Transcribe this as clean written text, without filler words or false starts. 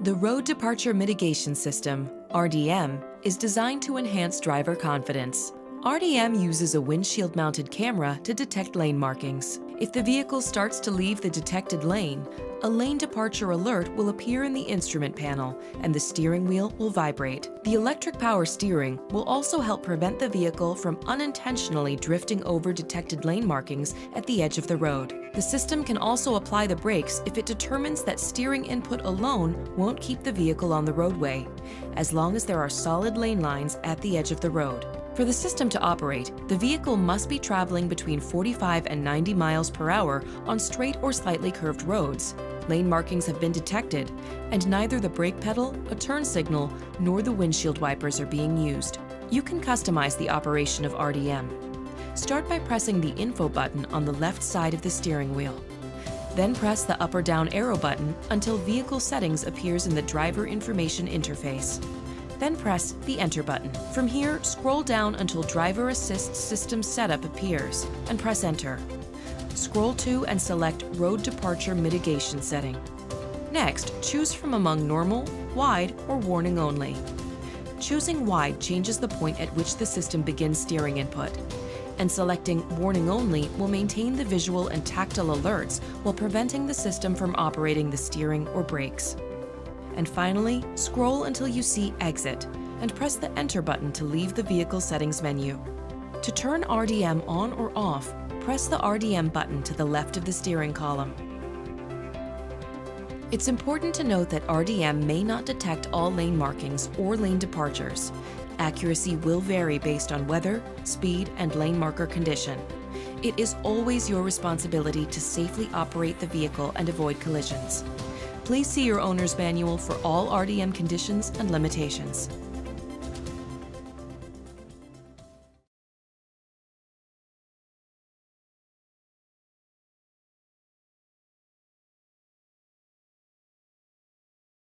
The Road Departure Mitigation System, RDM, is designed to enhance driver confidence. RDM uses a windshield-mounted camera to detect lane markings. If the vehicle starts to leave the detected lane, a lane departure alert will appear in the instrument panel and the steering wheel will vibrate. The electric power steering will also help prevent the vehicle from unintentionally drifting over detected lane markings at the edge of the road. The system can also apply the brakes if it determines that steering input alone won't keep the vehicle on the roadway, as long as there are solid lane lines at the edge of the road. For the system to operate, the vehicle must be traveling between 45 and 90 miles per hour on straight or slightly curved roads. Lane markings have been detected, and neither the brake pedal, a turn signal, nor the windshield wipers are being used. You can customize the operation of RDM. Start by pressing the info button on the left side of the steering wheel. Then press the up or down arrow button until vehicle settings appears in the driver information interface. Then press the Enter button. From here, scroll down until Driver Assist System Setup appears and press Enter. Scroll to and select Road Departure Mitigation setting. Next, choose from among Normal, Wide, or Warning Only. Choosing Wide changes the point at which the system begins steering input, and selecting Warning Only will maintain the visual and tactile alerts while preventing the system from operating the steering or brakes. And finally, scroll until you see Exit and press the Enter button to leave the Vehicle Settings menu. To turn RDM on or off, press the RDM button to the left of the steering column. It's important to note that RDM may not detect all lane markings or lane departures. Accuracy will vary based on weather, speed, and lane marker condition. It is always your responsibility to safely operate the vehicle and avoid collisions. Please see your owner's manual for all RDM conditions and limitations.